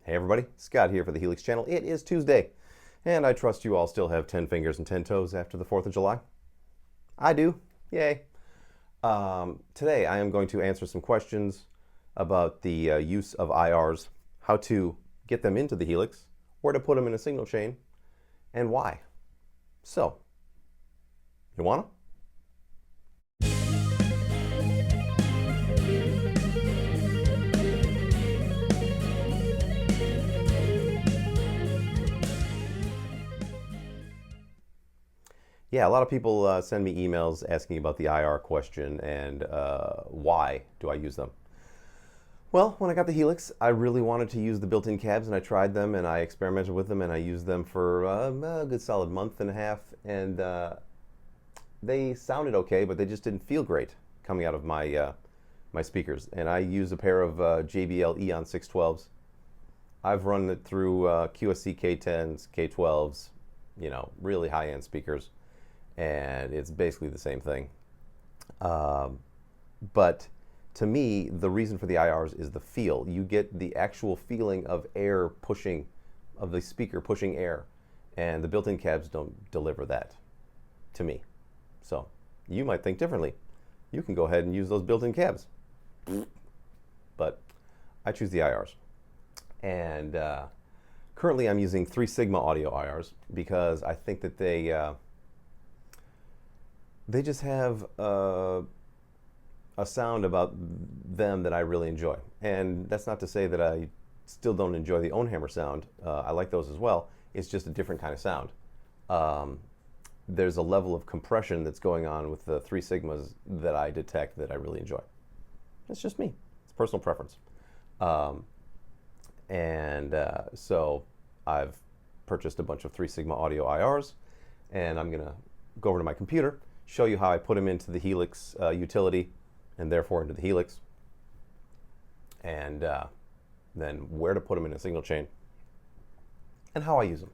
Hey everybody, Scott here for the Helix channel. It is Tuesday, and I trust you all still have 10 fingers and 10 toes after the 4th of July. I do. Yay. Today I am going to answer some questions about the use of IRs, how to get them into the Helix, where to put them in a signal chain, and why. So, you wanna? Yeah, a lot of people send me emails asking about the IR question and why do I use them. Well, when I got the Helix, I really wanted to use the built-in cabs, and I tried them, and I experimented with them, and I used them for a good solid month and a half, and they sounded okay, but they just didn't feel great coming out of my speakers. And I use a pair of JBL Eon 612s. I've run it through QSC K10s, K12s, really high-end speakers, and it's basically the same thing. But to me, the reason for the IRs is the feel. You get the actual feeling of air pushing, of the speaker pushing air, and the built-in cabs don't deliver that to me. So you might think differently. You can go ahead and use those built-in cabs. But I choose the IRs. And currently I'm using 3 Sigma audio IRs because I think that they just have a sound about them that I really enjoy. And that's not to say that I still don't enjoy the Ownhammer sound. I like those as well. It's just a different kind of sound. There's a level of compression that's going on with the 3 Sigmas that I detect that I really enjoy. It's just me. It's personal preference. So I've purchased a bunch of 3 Sigma audio IRs, and I'm going to go over to my computer, show you how I put them into the Helix utility, and therefore into the Helix, and then where to put them in a signal chain, and how I use them.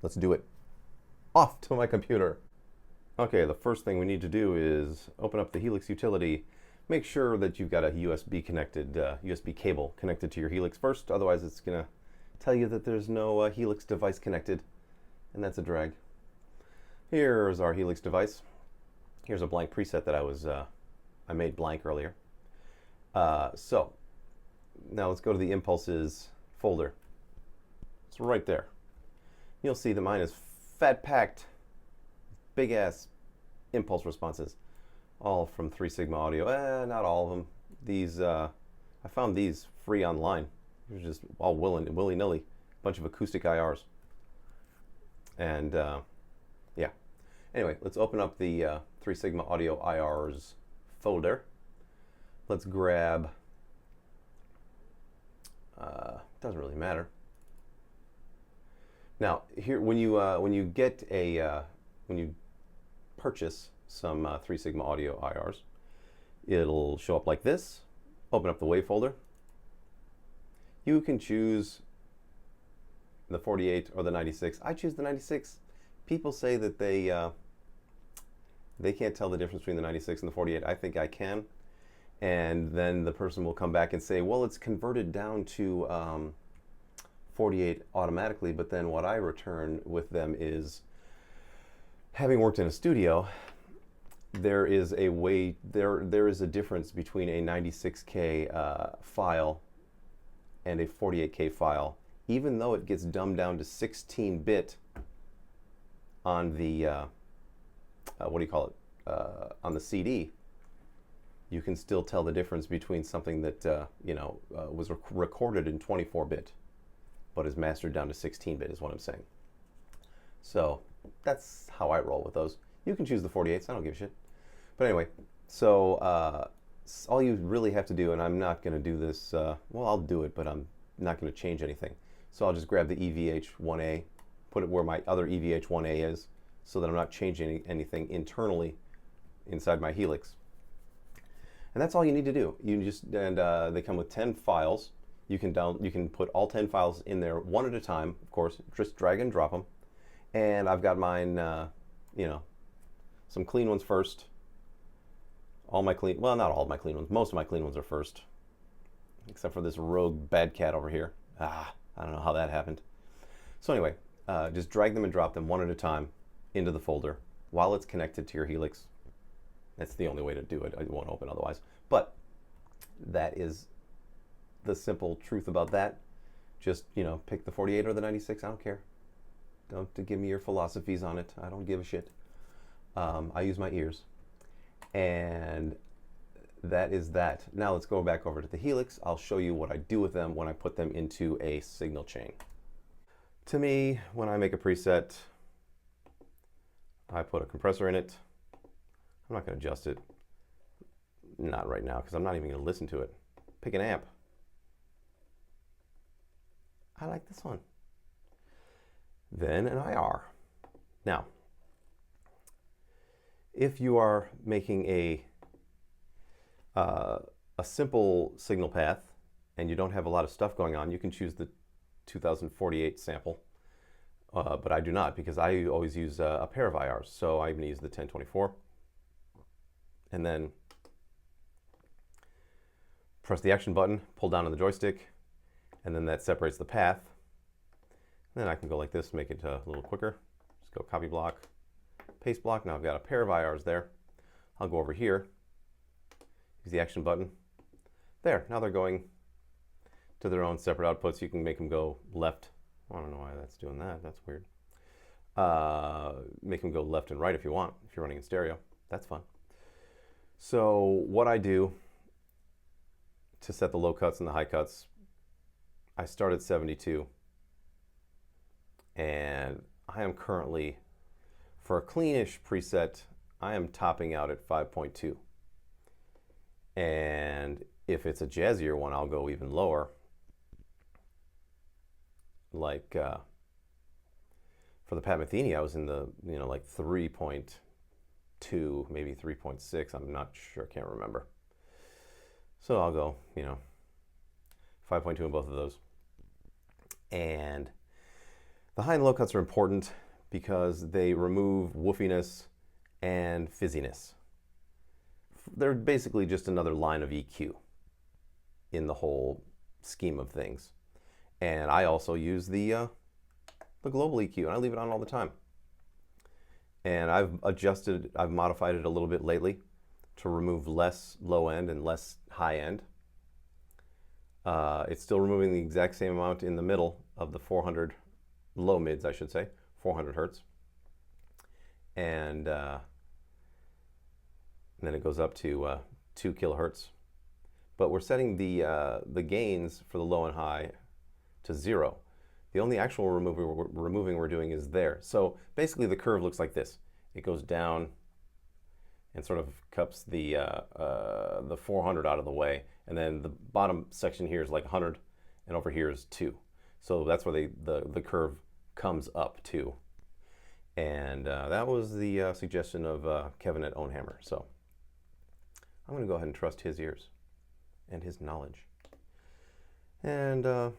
Let's do it. Off to my computer. Okay, the first thing we need to do is open up the Helix utility. Make sure that you've got a USB cable connected to your Helix first, otherwise it's going to tell you that there's no Helix device connected, and that's a drag. Here's our Helix device. Here's a blank preset that I made blank earlier. So now let's go to the impulses folder. It's right there. You'll see that mine is fat-packed, big-ass impulse responses, all from 3 Sigma Audio. Not all of them. These I found these free online. They're just all willy-nilly, bunch of acoustic IRs. And yeah. Anyway, let's open up the 3 Sigma Audio IRs folder. Let's grab, doesn't really matter. Now, here, when you purchase some 3 Sigma Audio IRs, it'll show up like this. Open up the WAV folder. You can choose the 48 or the 96. I choose the 96. People say that they can't tell the difference between the 96 and the 48. I think I can. And then the person will come back and say, well, it's converted down to 48 automatically, but then what I return with them is, having worked in a studio, there is a difference between a 96K file and a 48K file, even though it gets dumbed down to 16-bit on the on the CD. You can still tell the difference between something that was recorded in 24-bit, but is mastered down to 16-bit, is what I'm saying. So that's how I roll with those. You can choose the 48s. I don't give a shit. But anyway, so all you really have to do, and I'm not going to do this. Well, I'll do it, but I'm not going to change anything. So I'll just grab the EVH1A, put it where my other EVH1A is, so that I'm not changing anything internally inside my Helix. And that's all you need to do. They come with 10 files. You can put all 10 files in there one at a time, of course. Just drag and drop them. And I've got mine, some clean ones first. All my clean, well, not all of my clean ones. Most of my clean ones are first. except for this rogue bad cat over here. I don't know how that happened. So anyway, just drag them and drop them one at a time into the folder while it's connected to your Helix. That's the only way to do it. It won't open otherwise. But that is the simple truth about that. Just, pick the 48 or the 96. I don't care. Don't give me your philosophies on it. I don't give a shit. I use my ears. And that is that. Now let's go back over to the Helix. I'll show you what I do with them when I put them into a signal chain. To me, when I make a preset, I put a compressor in it. I'm not going to adjust it. Not right now, because I'm not even going to listen to it. Pick an amp. I like this one. Then an IR. Now, if you are making a simple signal path and you don't have a lot of stuff going on, you can choose the 2048 sample. But I do not, because I always use a pair of IRs. So I'm going to use the 1024. And then press the action button, pull down on the joystick, and then that separates the path. And then I can go like this, make it a little quicker. Just go copy block, paste block. Now I've got a pair of IRs there. I'll go over here, use the action button. There, now they're going to their own separate outputs. You can make them go left. I don't know why that's doing that. That's weird. Make them go left and right if you want, if you're running in stereo. That's fun. So what I do to set the low cuts and the high cuts, I start at 72. And I am currently, for a cleanish preset, I am topping out at 5.2. And if it's a jazzier one, I'll go even lower. Like for the Pat Metheny, I was in the, like 3.2, maybe 3.6. I'm not sure, can't remember. So I'll go, 5.2 in both of those. And the high and low cuts are important because they remove woofiness and fizziness. They're basically just another line of EQ in the whole scheme of things. And I also use the global EQ, and I leave it on all the time. And I've modified it a little bit lately to remove less low end and less high end. It's still removing the exact same amount in the middle of the 400 low mids, I should say, 400 hertz. And then it goes up to 2 kilohertz. But we're setting the gains for the low and high to 0. The only actual removing we're doing is there. So basically the curve looks like this. It goes down and sort of cups the 400 out of the way. And then the bottom section here is like 100, and over here is 2. So that's where the curve comes up to. And that was the suggestion of Kevin at Ownhammer. So I'm going to go ahead and trust his ears and his knowledge. And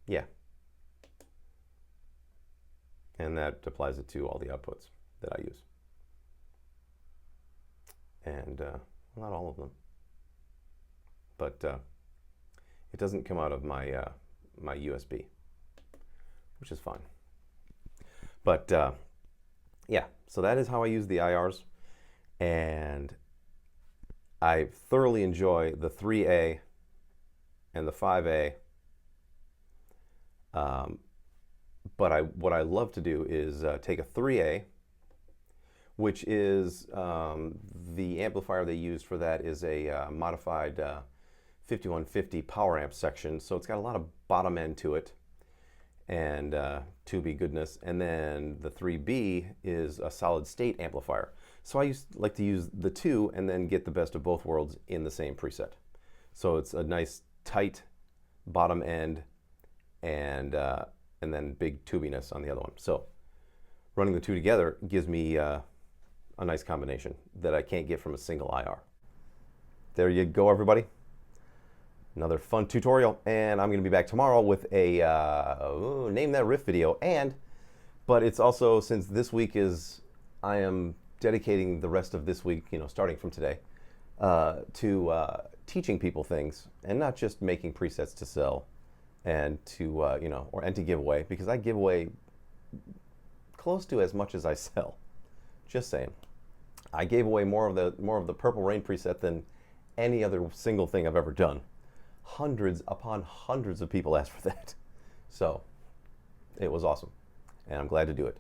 yeah. And that applies it to all the outputs that I use. And not all of them. But it doesn't come out of my my USB, which is fine. But yeah, so that is how I use the IRs, and I thoroughly enjoy the 3A and the 5A. But what I love to do is take a 3A, which is the amplifier they used for that is a modified 5150 power amp section, so it's got a lot of bottom end to it and 2B goodness. And then the 3B is a solid state amplifier. So I like to use the two and then get the best of both worlds in the same preset. So it's a nice tight bottom end and then big tubiness on the other one. So running the two together gives me a nice combination that I can't get from a single IR. There you go, everybody. Another fun tutorial, and I'm going to be back tomorrow with a name that riff video. But it's also, since this week I am dedicating the rest of this week, starting from today, to teaching people things and not just making presets to sell and to and to give away, because I give away close to as much as I sell. Just saying. I gave away more of the Purple Rain preset than any other single thing I've ever done. Hundreds upon hundreds of people asked for that. So it was awesome, and I'm glad to do it.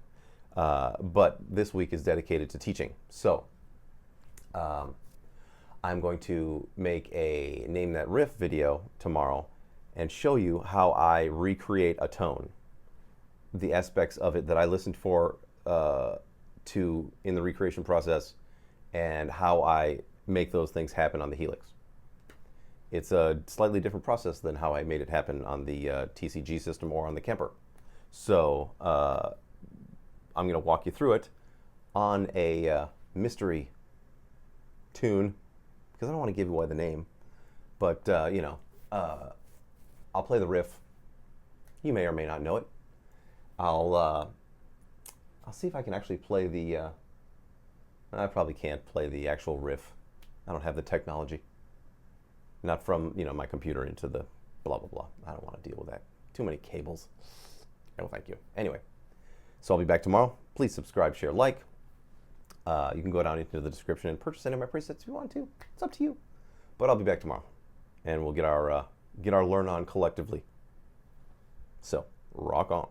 But this week is dedicated to teaching. So I'm going to make a Name That Riff video tomorrow and show you how I recreate a tone, the aspects of it that I listened for in the recreation process, and how I make those things happen on the Helix. It's a slightly different process than how I made it happen on the TCG system or on the Kemper. So I'm going to walk you through it on a mystery tune, because I don't want to give away the name, but I'll play the riff. You may or may not know it. I'll see if I can actually play the. I probably can't play the actual riff. I don't have the technology. Not from my computer into the blah blah blah. I don't want to deal with that. Too many cables. No, thank you. Anyway, so I'll be back tomorrow. Please subscribe, share, like. You can go down into the description and purchase any of my presets if you want to. It's up to you. But I'll be back tomorrow, and we'll get our learn on collectively. So rock on.